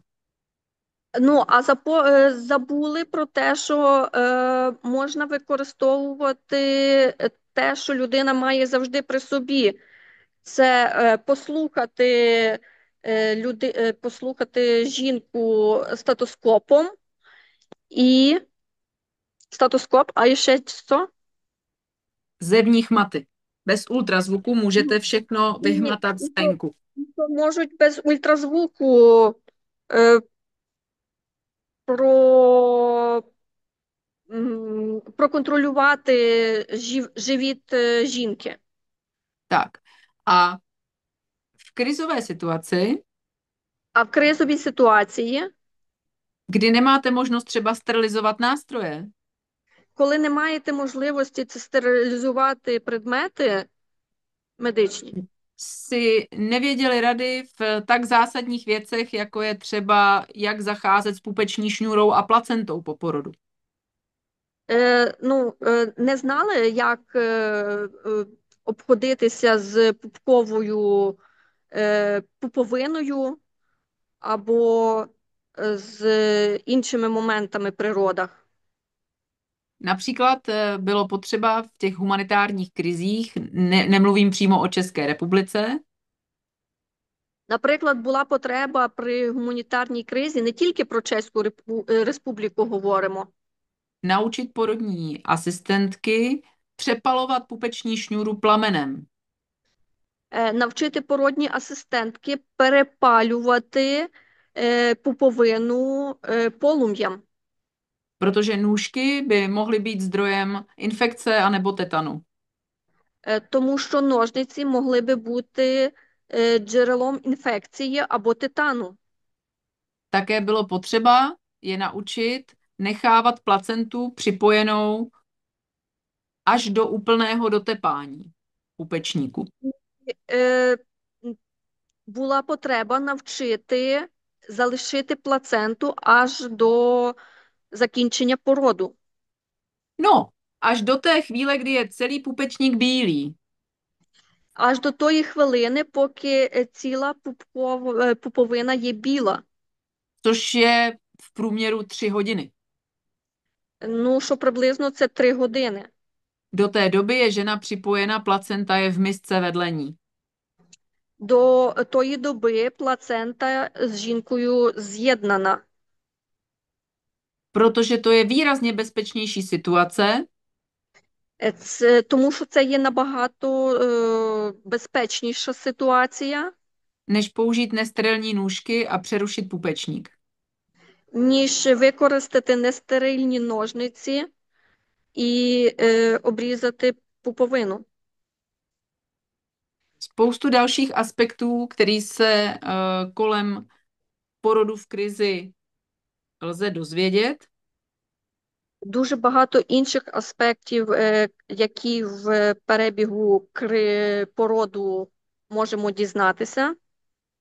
Ну, а забули про те, що можна використовувати те, що людина має завжди при собі. Це послухати жінку стетоскопом і стетоскоп, а ще що? Zevní хмати. Bez ultrazvuku můžete všechno Ні, vyhmatat zvenku. то можуть без ультразвуку е, про, проконтролювати живіт жінки. Tak. A v krizové situaci, А в кризовій ситуації, kdy nemáte možnost třeba sterilizovat nástroje, коли не маєте можливості це стерилізувати предмети медичні, si nevěděli rady v tak zásadních věcech, jako je třeba, jak zacházet s pupeční šňůrou a placentou po porodu. Не знали, як обходитися з пупковою пуповиною або з іншими моментами при родах. Například bylo potřeba v těch humanitárních krizích, nemluvím přímo o České republice, Наприклад, була потреба при гуманітарній кризі, не тільки про Чеську Республіку говоримо, naučit porodní asistentky přepalovat pupeční šňůru plamenem, навчити породні асистентки перепалювати пуповину полум'ям, protože nůžky by mohly být zdrojem infekce anebo tetanu. тому що ножниці могли би бути джерелом інфекції або титану. Také bylo potřeba je naučit nechávat placentu připojenou až do úplného dotepání pupečníku. Була потреба навчити залишити плаценту аж до закінчення породу. No, až do té chvíle, kdy je celý pupečník bílý. Аж до тої хвилини, поки ціла пуповина є біла. Což je v průměru 3 hodiny. Ну, що приблизно це 3 години. Do té doby je žena připojena, placenta je v misce vedle ní. До тої доби плацента з жінкою з'єднана. Protože to je výrazně bezpečnější situace, Тому що це є набагато безпечніша ситуація, než použít nesterilní nůžky a přerušit pupečník. ніж використати нестерильні ножниці і обрізати пуповину. Spoustu dalších aspektů, který se kolem porodu v krizi lze dozvědět. Дуже багато інших аспектів, які в перебігу породу можемо дізнатися.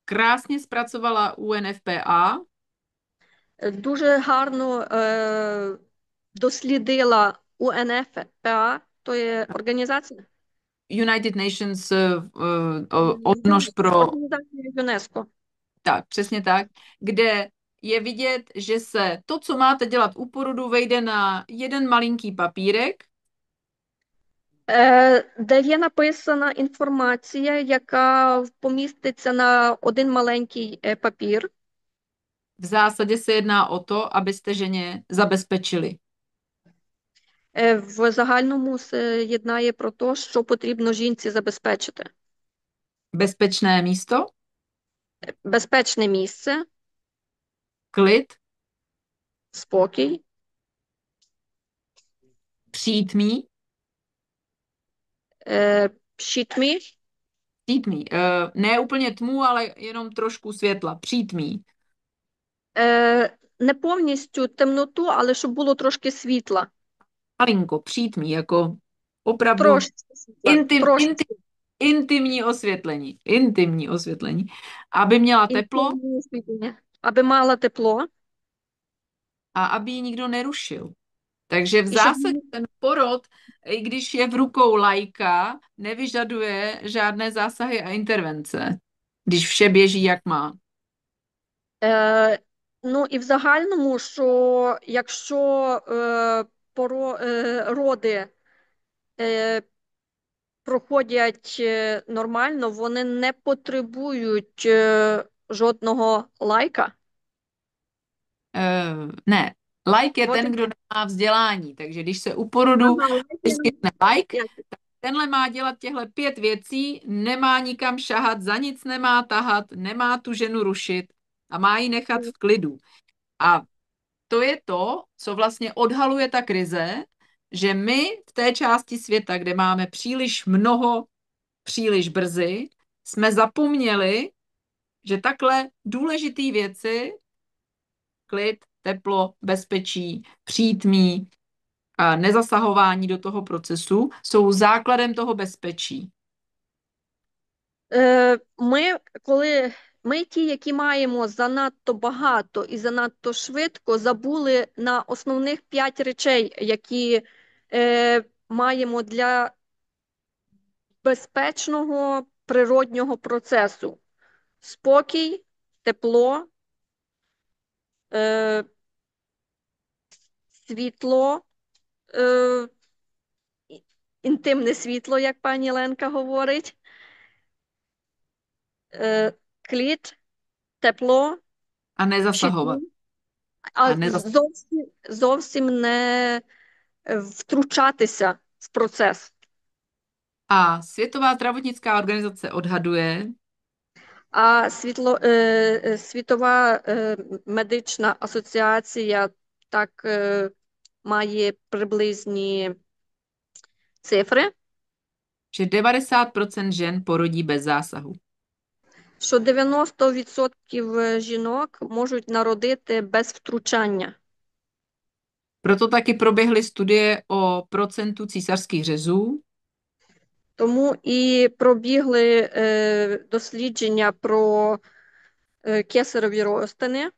Krásně zpracovala UNFPA. Дуже гарно дослідила УНФПА, то є організація? United Nations odnož pro... Організація ЮНЕСКО. Tak, přesně tak, kde je vidět, že se to, co máte dělat u porodu, vejde na jeden malinký papírek. Де є написана інформація, яка поміститься на один маленький папір. V zásadě se jedná o to, abyste ženě zabezpečili В загальному се єднає про те, що потрібно жінці забезпечити. bezpečné místo, Безпечне місце, klid, спокій, přítmí, щитмі, přítmí, ne úplně tmu, ale jenom trošku světla, přítmí. не повністю темноту, але щоб було трошки світла. Malinko, přítmí, jako opravdu Трошки світла, трошки. intimní osvětlení, aby měla teplo Інтимне освітлення. Аби мала тепло. a aby ji nikdo nerušil. Takže v I щоб zásadě ten porod, i když je v rukou laika, nevyžaduje žádné zásahy a intervence, když vše běží, jak má. Ну і в загальному, що якщо роди проходять нормально, вони не потребують жодного лайка. Ne, laik je Вот ten, kdo nemá vzdělání, takže když se u porodu Ага, лайк vyskytne laik, я- tak tenhle má dělat těchto 5 věcí, nemá nikam šahat, za nic nemá tahat, nemá tu ženu rušit a má ji nechat v klidu. A to je to, co vlastně odhaluje ta krize, že my v té části světa, kde máme příliš mnoho, příliš brzy, jsme zapomněli, že takhle důležité věci, klid, teplo, bezpečí, přítmí a nezasahování do toho procesu, jsou základem toho bezpečí. Ми ті, які маємо занадто багато і занадто швидко, забули на основних 5 речей, які маємо для безпечного природнього процесу: спокій, тепло, е, світло, е, інтимне світло, як пані Ленка говорить, кліт, тепло, A nezasahovat. щити, A а nezas... зовсім не втручатися в процес. A Světová zdravotnická organizace odhaduje, А Світова медична асоціація так має приблизні цифри, že 90% žen porodí bez zásahu. що 90% жінок можуть народити без втручання. Proto taky proběhly studie o procentu císařských řezů Тому і пробігли дослідження про кесареві розтини.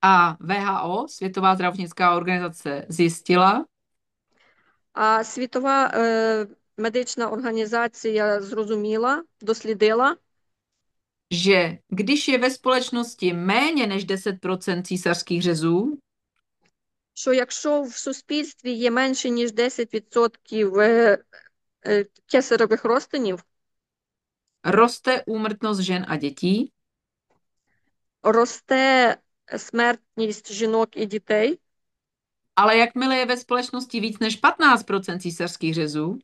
a WHO, Světová zdravotnická organizace, zjistila, А Світова медична організація зрозуміла, дослідила, že když je ve společnosti méně než 10% císařských řezů, що якщо в суспільстві є менше, ніж 10% кесаревих розтинів, roste úmrtnost žen a dětí, росте смертність жінок і дітей, ale jakmile je ve společnosti víc než 15% císařských řezů,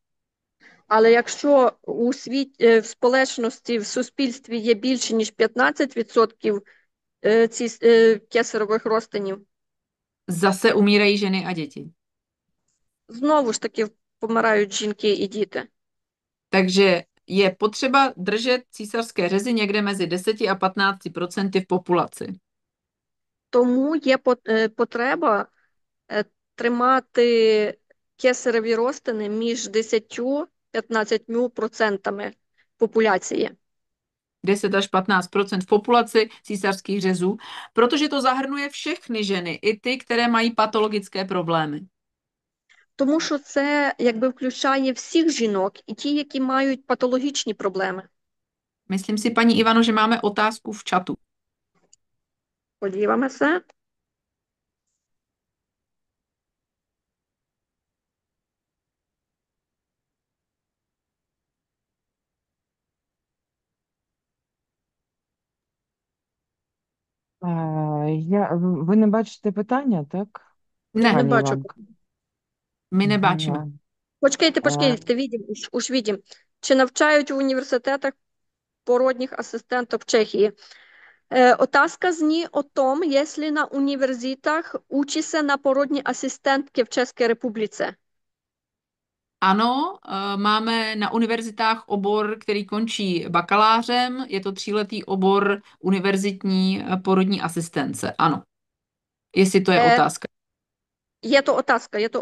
але якщо в сполечності, в суспільстві є більше, ніж 15% кесаревих розтинів, zase umírají ženy a děti. знову ж таки помирають жінки і діти. Takže je potřeba držet císařské řezy někde mezi 10 a 15% v populaci. Тому є потреба тримати кесареві розтини між 10-15% популяції. 10 až 15% v populaci císařských řezů, protože to zahrnuje všechny ženy, i ty, které mají patologické problémy. Тому що це якби включає всіх жінок, і ті, які мають патологічні проблеми. Myslím si, paní Ivano, že máme otázku v chatu. Подивимося. Ви не бачите питання, так? Ne, Не Пані бачу. Іванко? my nebáčíme. Почекайте, А. видим, уж видим. Чи навчають в університетах породних асистенток в Чехії? Otázka zní o tom, jestli na univerzitách učí se na porodní asistentky v České republice. Ano, máme na univerzitách obor, který končí bakalářem. Je to 3letý obor univerzitní porodní asistence. Ano. Jestli to je otázka. Є то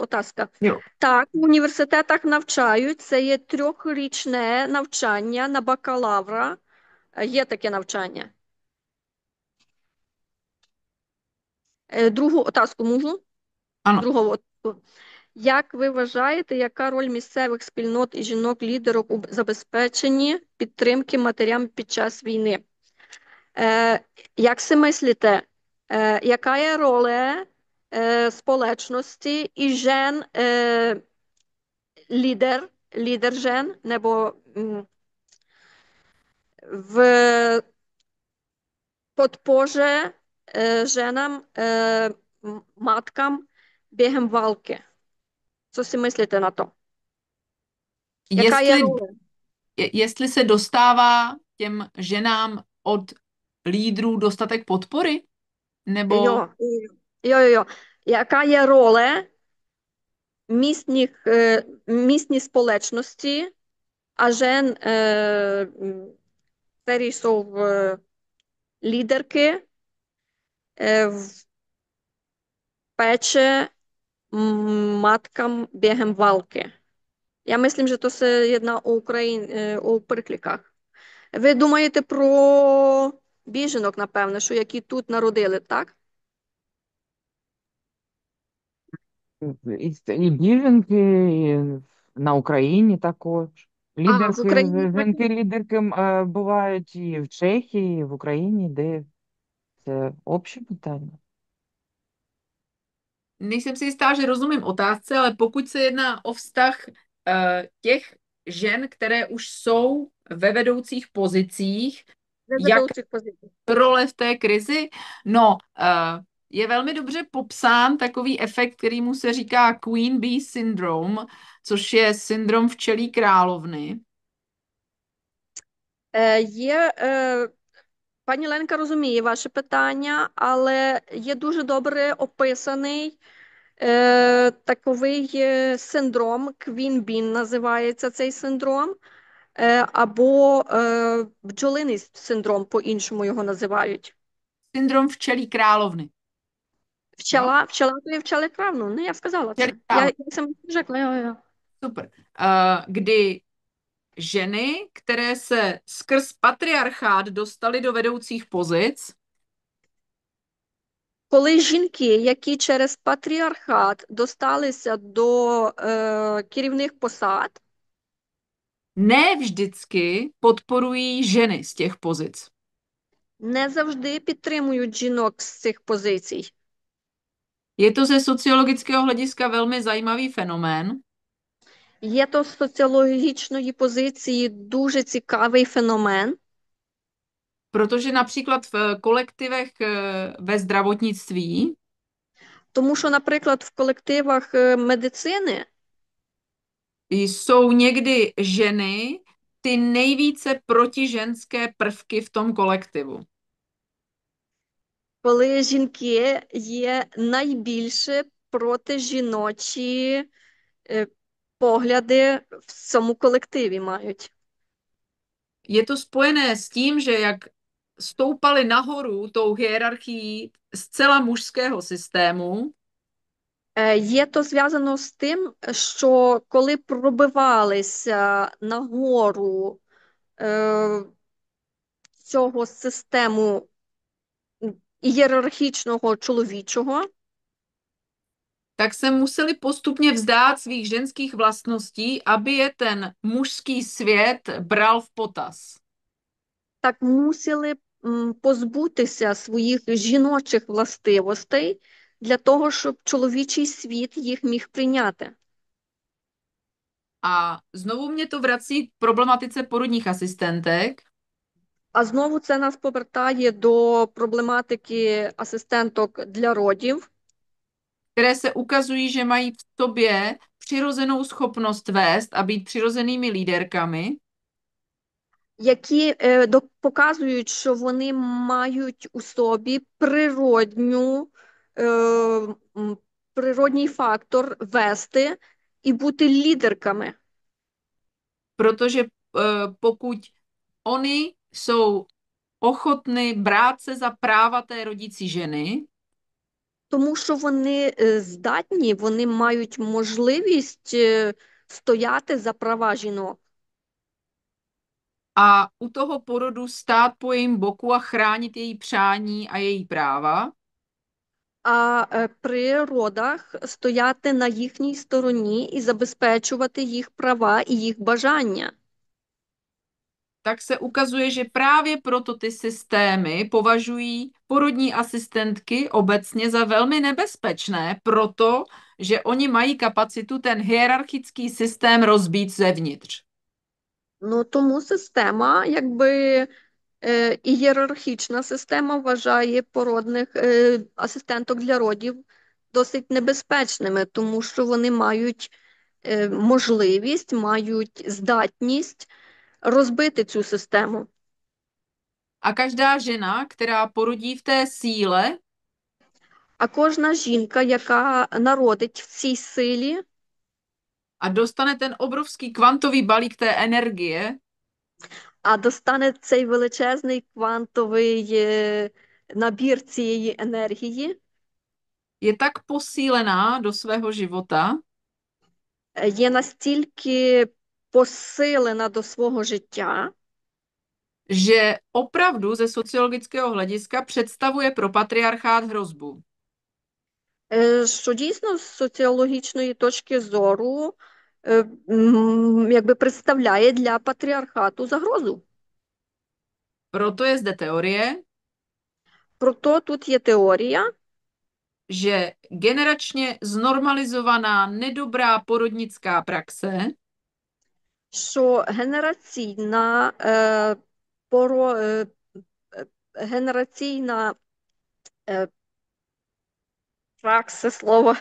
otázka. Jo. Так, в університетах навчають. Це є 3-річне навчання на бакалавра. Є таке навчання. Другу otázku можу? Ano. Другу otázku. Як ви вважаєте, яка роль місцевих спільнот і жінок-лідерок у забезпеченні підтримки матерям під час війни? Як си мислите, яка є роль спolečnosti і žen líder žen, nebo v podpoře ženám, matkám během války? Co si myslíte na to? Яка є Jestli, роль? jestli se dostává těm ženám od lídrů dostatek podpory, nebo Йо, йо. Яка є роль міцні сполечності, а жен, які są лідерки в пече маткам бігом валки. Я myslím, že to se jedná o прикліках. Ви думаєте про біженок, напевно, що які тут народили, так? І біженки, і на Україні також. А, в Лідерки, Україні жінки-лідерки бувають і в Чехії, і в Україні, де це обще питання. nejsem si jistá, že rozumím otázce, ale pokud se jedná o vztah těch žen, které už jsou ve vedoucích pozicích, jak ведучих позицій. role v té krizi, no, je velmi dobře popsán takový efekt, kterýmu se říká Queen Bee Syndrome, což je syndrom včelí královny. Пані Ленка розуміє ваше питання, але є дуже добре описаний таковий синдром, Квін-Бін називається цей синдром, або бджолиний синдром, по-іншому його називають. Syndrom včelí královny. Jo? Пчела то є вчелекравну, ну я сказала Včelí це. královny. Я сам řekla, jo. Super. Kdy ženy, které se skrz patriarchát dostaly do vedoucích pozic, Коли жінки, які через патріархат досталися до керівних посад, ne vždycky podporují ženy z těch pozic. не завжди підтримують жінок з цих позицій. Je to ze sociologického hlediska velmi zajímavý fenomén, Є то з соціологічної позиції дуже цікавий феномен, protože například v kolektivech ve zdravotnictví тому що, наприклад, в колективах медицини jsou někdy ženy ty nejvíce protiženské prvky v tom kolektivu. коли жінки є найбільше протижіночі погляди в цьому колективі мають. Je to spojené s tím, že jak stoupali nahoru tou hierarchií zcela mužského systému, Є то зв'язано з тим, що коли пробивалися нагору цього систему ієрархічного чоловічого, tak se museli postupně vzdát svých ženských vlastností, aby je ten mužský svět bral v potaz. так мусили позбутися своїх жіночих властивостей для того, щоб чоловічий світ їх міг прийняти. A znovu mě to vrací k problematice porodních asistentek, А знову це нас повертає до проблематики асистенток для родів, které se ukazují, že mají v sobě přirozenou schopnost vést a být přirozenými líderkami, які показують, що вони мають у собі природній фактор вести і бути лідерками. protože pokud oni jsou ochotny brát se za práva té rodící ženy, Тому що вони здатні, вони мають можливість стояти за права жінок. a u toho porodu stát po jejím boku a chránit její přání a její práva, А при родах стояти на їхній стороні і забезпечувати їх права і їх бажання. tak se ukazuje, že právě proto ty systémy považují porodní asistentky obecně za velmi nebezpečné, protože oni mají kapacitu ten hierarchický systém rozbít zevnitř. Ну, тому система, якби ієрархічна система вважає породних асистенток для родів досить небезпечними, тому що вони мають можливість, мають здатність розбити цю систему. A každá žena, která porodí v té síle, А кожна жінка, яка народить в цій силі a dostane ten obrovský kvantový balík té energie, а достане цей величезний квантовий набір цієї енергії, je tak posílená do svého života, є настільки посилена до свого життя, že opravdu ze sociologického hlediska představuje pro patriarchát hrozbu. Що дійсно з соціологічної точки зору якби представляє для патріархату загрозу. Proto je zde teorie, Proto тут є теорія, že generačně znormalizovaná nedobrá porodnická praxe що генераційна, генераційна пракса, слово,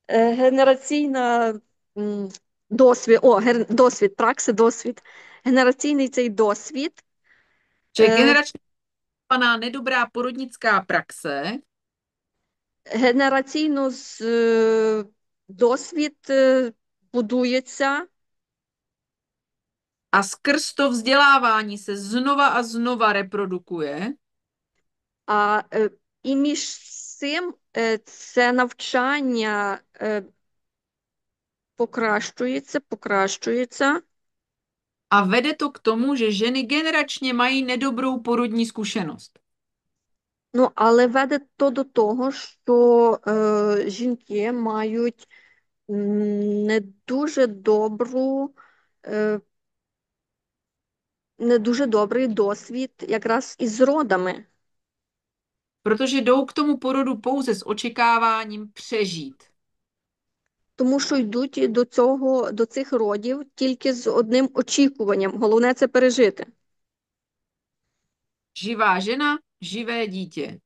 генераційна досвід, досвід, пракси, досвід, генераційний цей досвід, že generačně znormalizovaná nedobrá porodnická praxe генераційно досвід будується a skrz to vzdělávání se znova a znova reprodukuje, і між цим це навчання покращується, a vede to k tomu, že ženy generačně mají nedobrou porodní zkušenost. ну, але веде то до того, що жінки мають не дуже не дуже добрий досвід якраз із родами. Protože jdou k tomu porodu pouze s očekáváním přežít. Тому що йдуть до цих родів тільки з одним очікуванням. Головне це пережити. Živá žena, živé dítě.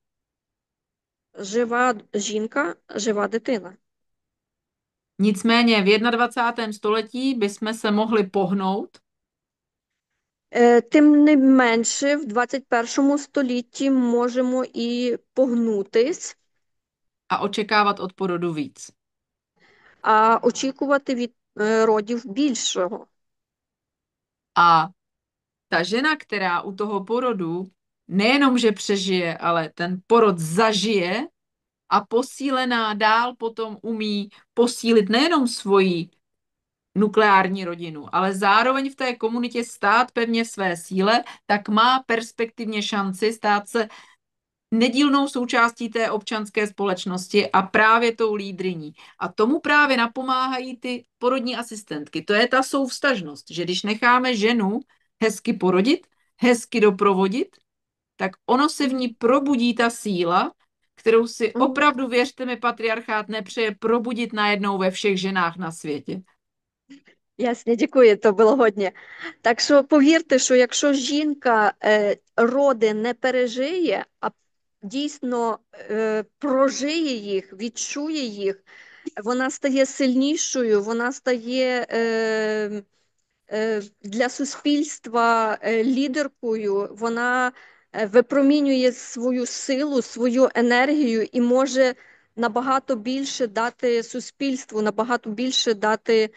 Жива жінка, жива дитина. Nicméně v 21. století bychom se mohli pohnout Тим не менше, в 21 столітті можемо і погнутись, a očekávat od porodu víc. а очікувати від родів більшого. A ta žena, která u toho porodu nejenom, že přežije, ale ten porod zažije a posílená dál potom umí posílit nejenom svoji nukleární rodinu, ale zároveň v té komunitě stát pevně své síle, tak má perspektivně šanci stát se nedílnou součástí té občanské společnosti a právě tou lídryní. A tomu právě napomáhají ty porodní asistentky. To je ta souvztažnost, že když necháme ženu hezky porodit, hezky doprovodit, tak ono se v ní probudí ta síla, kterou si opravdu, věřte mi, patriarchát nepřeje probudit najednou ve všech ženách na světě. Ясно, дякую, то було годні. Так що повірте, що якщо жінка роди не пережиє, а дійсно прожиє їх, відчує їх, вона стає сильнішою, вона стає для суспільства лідеркою, вона випромінює свою силу, свою енергію і може набагато більше дати суспільству, набагато більше дати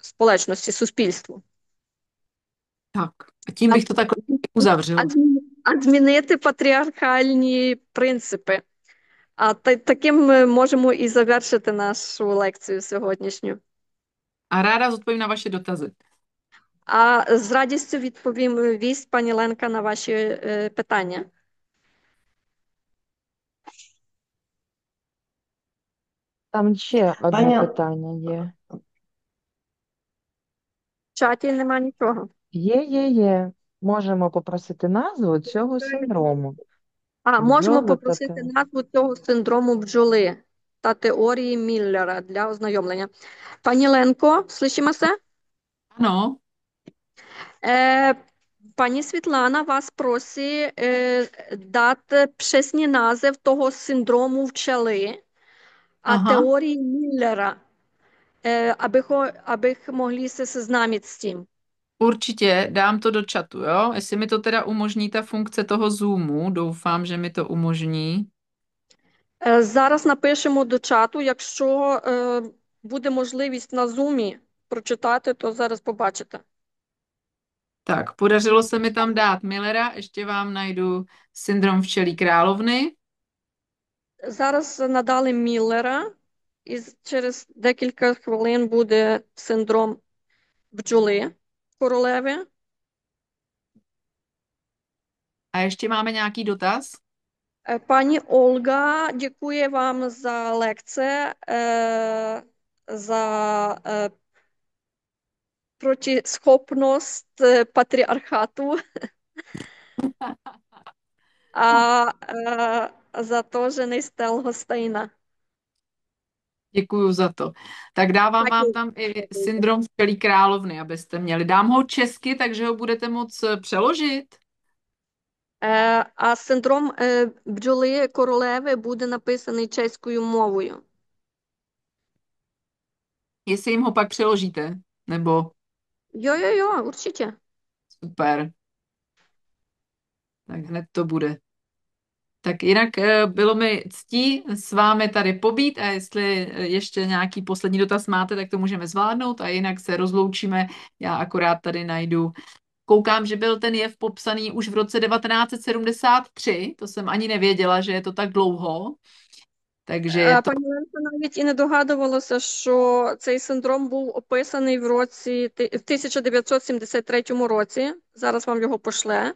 společnosti, суспільству. Tak, a tím bych to takhle uzavřel. А змінити патріархальні принципи. А таким ми можемо і завершити нашу лекцію сьогоднішню. A ráda zodpovím na vaše dotazy. А з радістю відповім вість, пані Ленка, на ваші питання. Там ще одне Пані, питання є. В чаті нема нічого. Є. Можемо попросити назву цього синдрому. Можемо Бджоли попросити та назву цього синдрому бджоли та теорії Міллера для ознайомлення. Пані Ленко, слышимося? Ano, Пані Світлана вас просить дати přesně název того синдрому вчели, a Aha, teorii Millera, abych mohli se seznámit s tím. určitě dám to do chatu, jo? Jestli mi to teda umožní ta funkce toho Zoomu, doufám, že mi to umožní. Зараз напишемо до чату. Якщо буде можливість на Zoom прочитати, то зараз побачите. Tak, podařilo se mi tam dát Millera, ještě vám najdu syndrom včelí královny. Зараз надали Міллера, і через декілька хвилин буде синдром бджоли королеви. A ještě máme nějaký dotaz? Пані Ольга, дякую вам за лекцію, за протиschopnost patriarchatu a za to, že nejste lhostejná. Děkuju za to. Tak dávám Taky. vám tam i syndrom včelí královny, abyste měli. Dám ho česky, takže ho budete moc přeložit. А синдром бджоли королеви буде написаний чеською мовою. Jestli jim ho pak přeložíte, nebo Jo, určitě. super. Tak hned to bude. Tak jinak bylo mi ctí s vámi tady pobít a jestli ještě nějaký poslední dotaz máte, tak to můžeme zvládnout a jinak se rozloučíme. Já akorát tady najdu. Koukám, že byl ten jev popsaný už v roce 1973, to jsem ani nevěděla, že je to tak dlouho. Takže je to... Пані Ленко навіть і не догадувалася, що цей синдром був описаний в 1973 році. Зараз вам його пошле.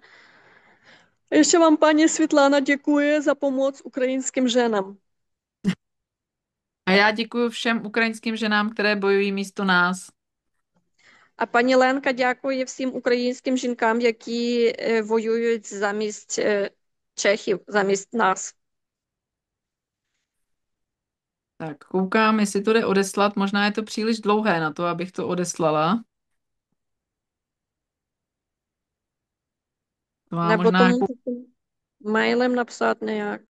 І ще вам пані Світлана дякує за pomoc українським ženám. A já děkuji všem ukrajinským ženám, které bojují místo nás. А пані Ленка дякує всім українським жінкам, які воюють замість Чехів, замість нас. Tak koukám, jestli to jde odeslat. Možná je to příliš dlouhé na to, abych to odeslala. To má Nebo možná to jako... můžete mailem napsat nějak.